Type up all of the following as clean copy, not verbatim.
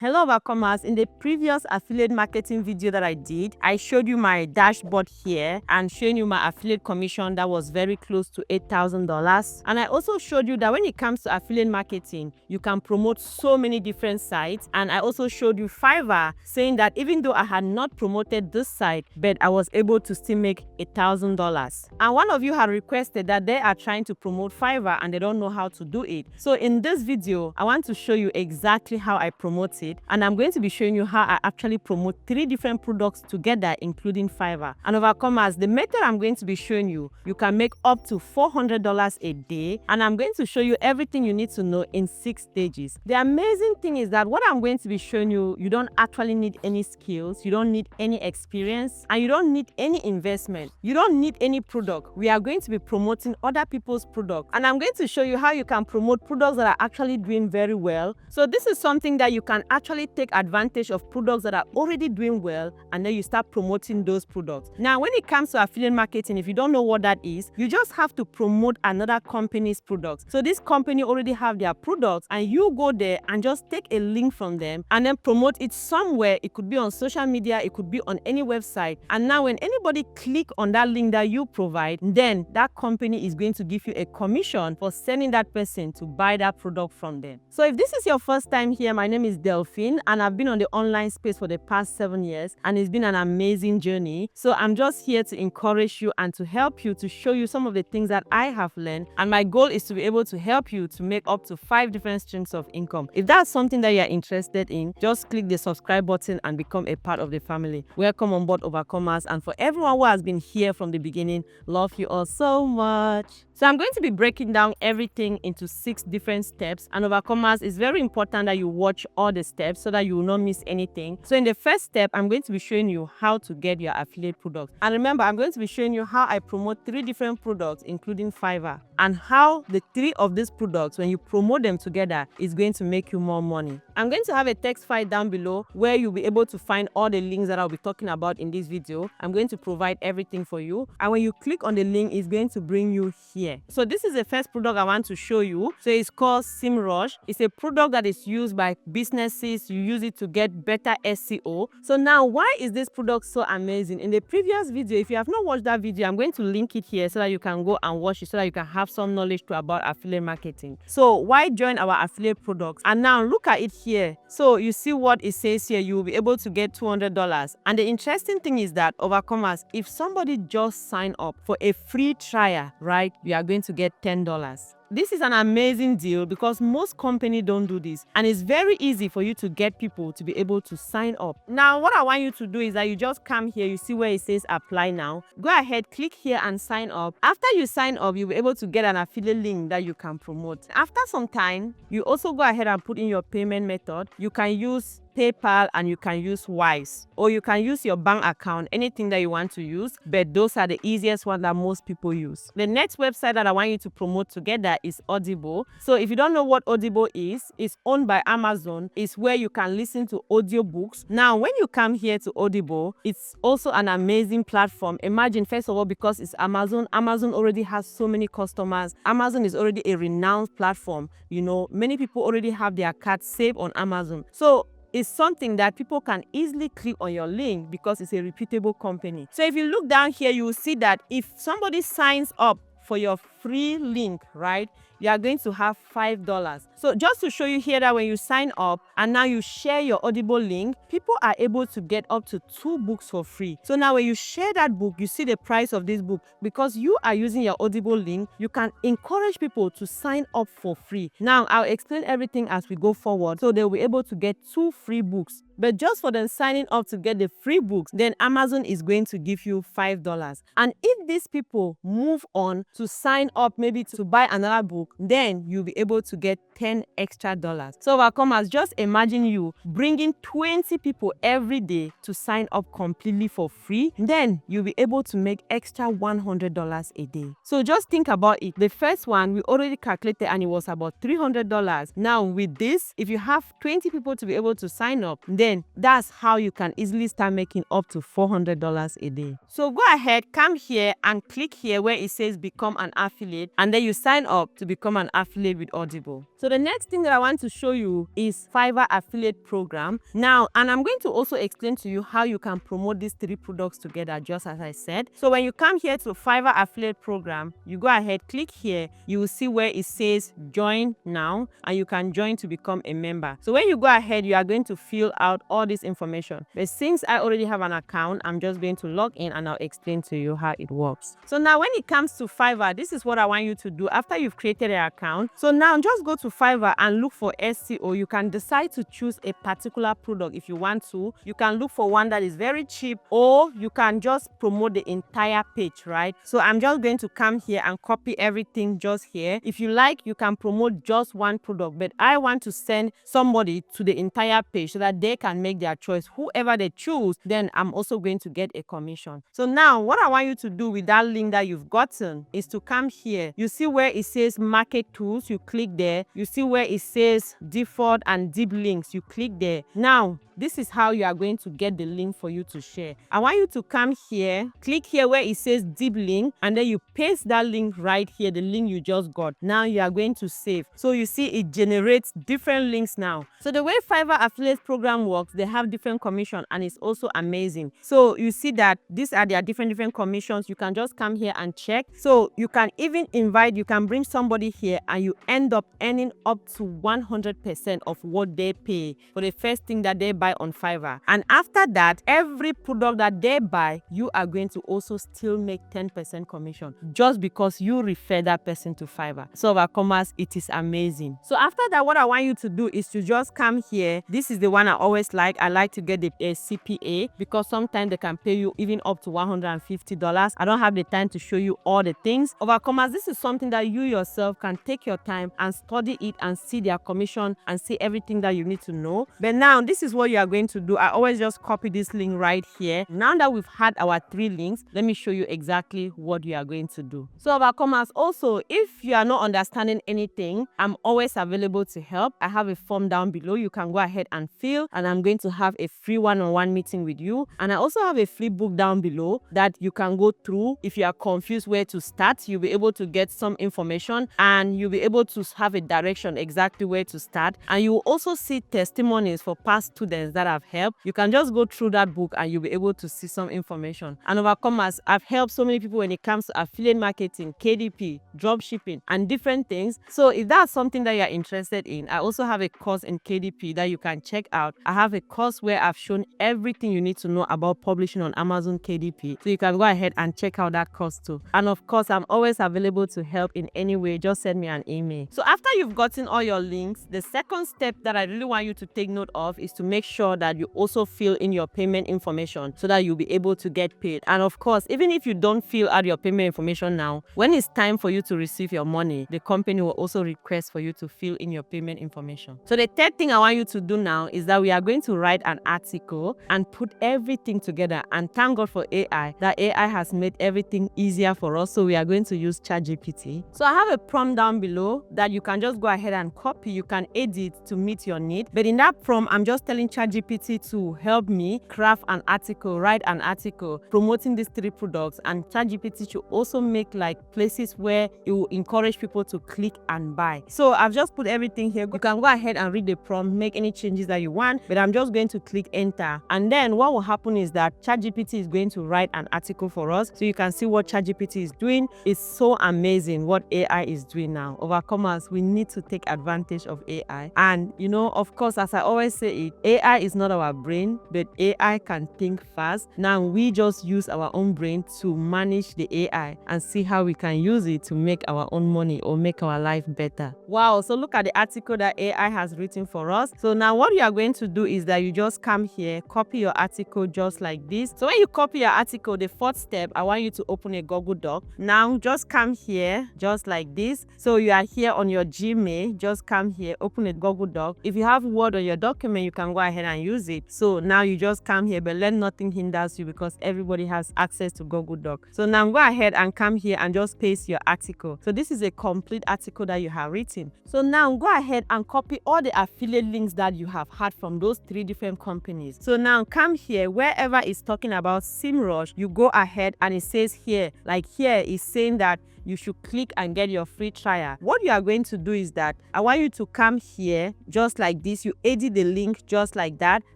Hello overcomers. In the previous affiliate marketing video that I did, I showed you my dashboard here and showing you my affiliate commission that was very close to $8,000. And I also showed you that when it comes to affiliate marketing, you can promote so many different sites. And I also showed you Fiverr, saying that even though I had not promoted this site, but I was able to still make $1,000. And one of you had requested that they are trying to promote Fiverr and they don't know how to do it. So in this video, I want to show you exactly how I promote it. And I'm going to be showing you how I actually promote 3 different products together, including Fiverr. And overcomers, the method I'm going to be showing you, you can make up to $400 a day. And I'm going to show you everything you need to know in 6 stages. The amazing thing is that what I'm going to be showing you, you don't actually need any skills, you don't need any experience, and you don't need any investment. You don't need any product. We are going to be promoting other people's products. And I'm going to show you how you can promote products that are actually doing very well. So this is something that you can actually take advantage of products that are already doing well, and then you start promoting those products. Now, when it comes to affiliate marketing, if you don't know what that is, you just have to promote another company's products. So this company already have their products, and you go there and just take a link from them and then promote it somewhere. It could be on social media, it could be on any website. And now when anybody click on that link that you provide, then that company is going to give you a commission for sending that person to buy that product from them. So if this is your first time here, my name is Delphine, and I've been on the online space for the past 7 years, and it's been an amazing journey. So I'm just here to encourage you and to help you, to show you some of the things that I have learned. And my goal is to be able to help you to make up to 5 different streams of income. If that's something that you're interested in, just click the subscribe button and become a part of the family. Welcome on board, overcomers. And for everyone who has been here from the beginning, love you all so much. So I'm going to be breaking down everything into 6 different steps. And overcomers, it's very important that you watch all the steps so that you will not miss anything. So in the first step, I'm going to be showing you how to get your affiliate products. And remember, I'm going to be showing you how I promote 3 different products, including Fiverr, and how the 3 of these products, when you promote them together, is going to make you more money. I'm going to have a text file down below where you'll be able to find all the links that I'll be talking about in this video. I'm going to provide everything for you. And when you click on the link, it's going to bring you here. So this is the first product I want to show you. So it's called SEMrush. It's a product that is used by businesses. You use it to get better SEO. So now, why is this product so amazing? In the previous video, if you have not watched that video, I'm going to link it here so that you can go and watch it, so that you can have some knowledge about affiliate marketing. So why join our affiliate products? And now look at it here. So you see what it says here, you will be able to get $200. And the interesting thing is that, overcomers, if somebody just sign up for a free trial, right, you are going to get $10. This is an amazing deal because most companies don't do this, and it's very easy for you to get people to be able to sign up. Now, what I want you to do is that you just come here, you see where it says apply now. Go ahead, click here and sign up. After you sign up, you'll be able to get an affiliate link that you can promote. After some time, you also go ahead and put in your payment method. You can use PayPal and you can use Wise, or you can use your bank account, anything that you want to use, but those are the easiest ones that most people use. The next website that I want you to promote together is Audible. So if you don't know what Audible is, it's owned by Amazon. It's where you can listen to audiobooks. Now, when you come here to Audible, it's also an amazing platform. Imagine, first of all, because it's Amazon already has so many customers. Amazon is already a renowned platform. You know, many people already have their cards saved on Amazon. So it's something that people can easily click on your link because it's a reputable company. So if you look down here, you will see that if somebody signs up for your free link, right, you are going to have $5. So just to show you here that when you sign up and now you share your Audible link, people are able to get up to 2 books for free. So now when you share that book, you see the price of this book. Because you are using your Audible link, you can encourage people to sign up for free. Now I'll explain everything as we go forward, so they'll be able to get 2 free books. But just for them signing up to get the free books, then Amazon is going to give you $5. And if these people move on to sign up, maybe to buy another book, then you'll be able to get $10 extra. So overcomers, just imagine you bringing 20 people every day to sign up completely for free. Then you'll be able to make extra $100 a day. So just think about it. The first one we already calculated and it was about $300. Now with this, if you have 20 people to be able to sign up, then that's how you can easily start making up to $400 a day. So go ahead, come here and click here where it says become an affiliate, and then you sign up to become an affiliate with Audible. So the the next thing that I want to show you is Fiverr affiliate program. Now, and I'm going to also explain to you how you can promote these 3 products together, just as I said. So when you come here to Fiverr affiliate program, you go ahead, click here, you will see where it says join now, and you can join to become a member. So when you go ahead, you are going to fill out all this information. But since I already have an account, I'm just going to log in and I'll explain to you how it works. So now when it comes to Fiverr, this is what I want you to do after you've created an account. So now just go to Fiverr and look for SEO. You can decide to choose a particular product if you want to. You can look for one that is very cheap, or you can just promote the entire page, right? So I'm just going to come here and copy everything just here. If you like, you can promote just one product, but I want to send somebody to the entire page so that they can make their choice. Whoever they choose, then I'm also going to get a commission. So now what I want you to do with that link that you've gotten is to come here. You see where it says market tools, you click there. You see where it says default and deep links, you click there. Now this is how you are going to get the link for you to share. I want you to come here, click here where it says deep link, and then you paste that link right here, the link you just got. Now you are going to save. So you see it generates different links now. So the way Fiverr affiliate program works, they have different commission, and it's also amazing. So you see that these are their different commissions. You can just come here and check. So you can even invite, you can bring somebody here, and you end up earning up to 100% of what they pay for the first thing that they buy on Fiverr. And after that, every product that they buy, you are going to also still make 10% commission just because you refer that person to Fiverr. So commerce, it is amazing. So after that, what I want you to do is to just come here. This is the one I always like. I like to get the CPA because sometimes they can pay you even up to $150. I don't have the time to show you all the things. Overcomers, this is something that you yourself can take your time and study it and see their commission and see everything that you need to know. But now this is what you are going to do. I always just copy this link right here. Now that we've had our 3 links, let me show you exactly what you are going to do. So overcomers, also, if you are not understanding anything, I'm always available to help. I have a form down below. You can go ahead and fill, and I'm going to have a free one-on-one meeting with you. And I also have a free book down below that you can go through. If you are confused where to start, you'll be able to get some information, and you'll be able to have a direction exactly where to start. And you will also see testimonies for past students that I've helped. You can just go through that book and you'll be able to see some information. And overcomers, I've helped so many people when it comes to affiliate marketing, KDP, drop shipping, and different things. So if that's something that you're interested in, I also have a course in KDP that you can check out. I have a course where I've shown everything you need to know about publishing on Amazon KDP. So you can go ahead and check out that course too. And of course, I'm always available to help in any way. Just send me an email. So after you've gotten all your links, the second step that I really want you to take note of is to make sure that you also fill in your payment information so that you'll be able to get paid. And of course, even if you don't fill out your payment information now, when it's time for you to receive your money, the company will also request for you to fill in your payment information. So the third thing I want you to do now is that we are going to write an article and put everything together. And thank God for AI, that AI has made everything easier for us. So we are going to use ChatGPT. So I have a prompt down below that you can just go ahead and copy. You can edit to meet your need. But in that prompt, I'm just telling ChatGPT to help me craft an article, write an article promoting these 3 products. And ChatGPT should also make like places where it will encourage people to click and buy. So I've just put everything here. You can go ahead and read the prompt, make any changes that you want, but I'm just going to click enter. And then what will happen is that ChatGPT is going to write an article for us. So you can see what ChatGPT is doing. It's so amazing what AI is doing now. Overcomers, we need to take advantage of AI. And you know, of course, as I always say it, AI is not our brain, but AI can think fast. Now we just use our own brain to manage the AI and see how we can use it to make our own money or make our life better. Wow, so look at the article that AI has written for us. So now what you are going to do is that you just come here, copy your article just like this. So when you copy your article, the 4th step, I want you to open a Google Doc. Now just come here just like this. So you are here on your Gmail, just come here, open a Google Doc. If you have Word on your document, you can go ahead and use it. So now you just come here, but let nothing hinders you because everybody has access to Google Doc. So now go ahead and come here and just paste your article. So this is a complete article that you have written. So now go ahead and copy all the affiliate links that you have had from those 3 different companies. So now come here, wherever it's talking about SEMrush, you go ahead and it says here, like here is saying that you should click and get your free trial. What you are going to do is that I want you to come here just like this. You edit the link just like that,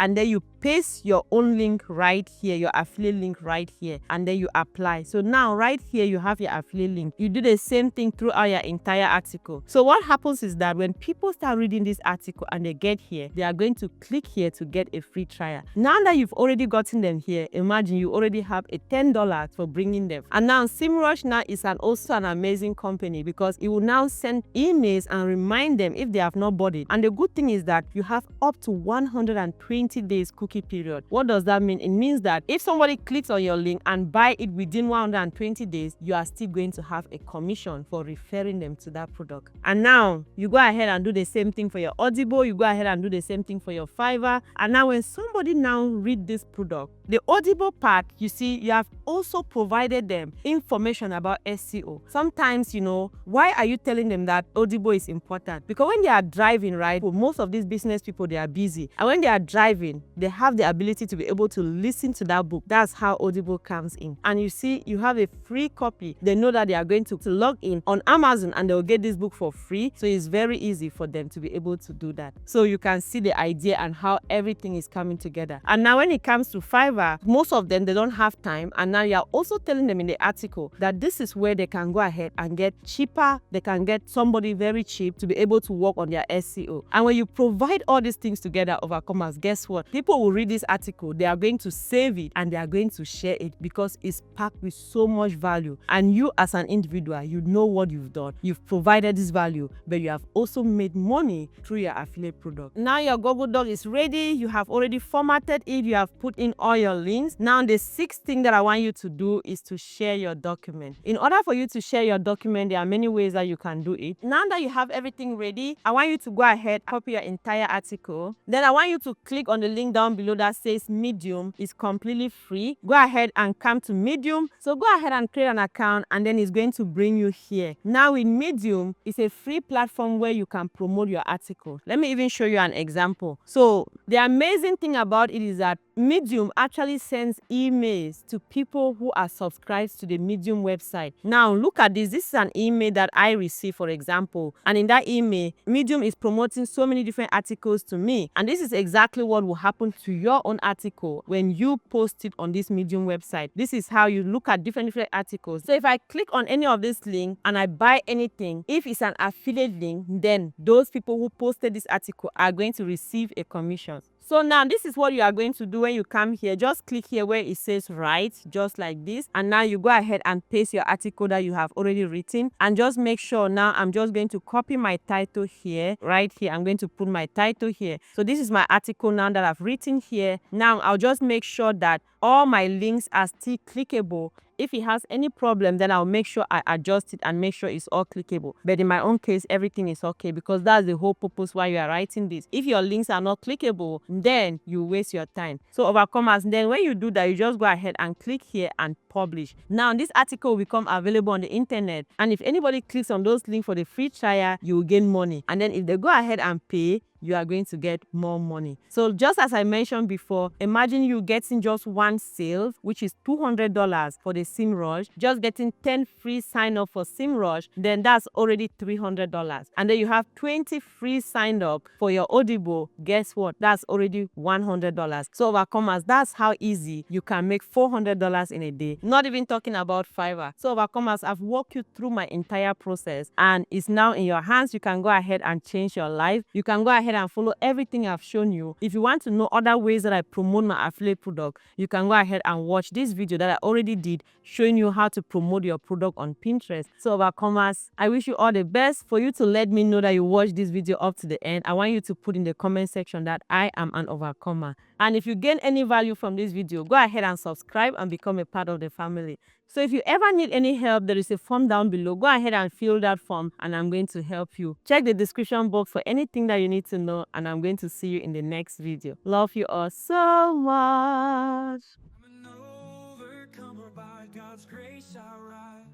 and then you paste your own link right here, your affiliate link right here, and then you apply. So now right here you have your affiliate link. You do the same thing throughout your entire article. So what happens is that when people start reading this article and they get here, they are going to click here to get a free trial. Now that you've already gotten them here, imagine you already have a $10 for bringing them. And now SEMrush now is also an amazing company, because it will now send emails and remind them if they have not bought it. And the good thing is that you have up to 120 days cookie period. What does that mean? It means that if somebody clicks on your link and buy it within 120 days, you are still going to have a commission for referring them to that product. And now you go ahead and do the same thing for your Audible. You go ahead and do the same thing for your Fiverr. And now when somebody now read this product, the Audible part, you see, you have also provided them information about SEO. Sometimes, why are you telling them that Audible is important? Because when they are driving, right, well, most of these business people, they are busy. And when they are driving, they have the ability to be able to listen to that book. That's how Audible comes in. And you see, you have a free copy. They know that they are going to log in on Amazon and they will get this book for free. So it's very easy for them to be able to do that. So you can see the idea and how everything is coming together. And now when it comes to Fiverr, most of them, they don't have time. And now you're also telling them in the article that this is where they can go ahead and get cheaper. They can get somebody very cheap to be able to work on their SEO. And when you provide all these things together, Overcomers, guess what? People will read this article, they are going to save it and they are going to share it, because it's packed with so much value. And you as an individual, you know what you've done. You've provided this value, but you have also made money through your affiliate product. Now your Google Doc is ready. You have already formatted it. You have put in all your links. Now the sixth thing that I want you to do is to share your document. In order for you to share your document, there are many ways that you can do it. Now that you have everything ready, I want you to go ahead, copy your entire article. Then I want you to click on the link down below that says Medium. It's completely free. Go ahead and come to Medium. So go ahead and create an account, and then it's going to bring you here. Now in Medium, it's a free platform where you can promote your article. Let me even show you an example. So the amazing thing about it is that Medium actually sends emails to people who are subscribed to the Medium website. Now look at this. This is an email that I received, for example. And in that email, Medium is promoting so many different articles to me. And this is exactly what will happen to your own article when you post it on this Medium website. This is how you look at different articles. So if I click on any of this link and I buy anything, if it's an affiliate link, then those people who posted this article are going to receive a commission. So now this is what you are going to do when you come here. Just click here where it says write, just like this. And now you go ahead and paste your article that you have already written. And just make sure now I'm just going to copy my title here, right here. I'm going to put my title here. So this is my article now that I've written here. Now I'll just make sure that all my links are still clickable. If it has any problem, then I'll make sure I adjust it and make sure it's all clickable. But in my own case, everything is okay, because that's the whole purpose why you are writing this. If your links are not clickable, then you waste your time. So Overcomers, then when you do that, you just go ahead and click here and publish. Now this article will become available on the internet, and if anybody clicks on those links for the free trial, you will gain money. And then if they go ahead and pay, you are going to get more money. So just as I mentioned before, imagine you getting just one sale, which is $200 for the SEMrush, just getting 10 free sign up for SEMrush, then that's already $300. And then you have 20 free sign up for your Audible. Guess what? That's already $100. So Overcomers, that's how easy you can make $400 in a day. Not even talking about Fiverr. So Overcomers, I've walked you through my entire process, and it's now in your hands. You can go ahead and change your life. You can go ahead and follow everything I've shown you. If you want to know other ways that I promote my affiliate product, you can go ahead and watch this video that I already did showing you how to promote your product on Pinterest. So Overcomers, I wish you all the best. For you to let me know that you watched this video up to the end, I want you to put in the comment section that I am an overcomer. And if you gain any value from this video, go ahead and subscribe and become a part of the family. So if you ever need any help, there is a form down below. Go ahead and fill that form and I'm going to help you. Check the description box for anything that you need to know, and I'm going to see you in the next video. Love you all so much. I'm an overcomer by God's grace, I rise.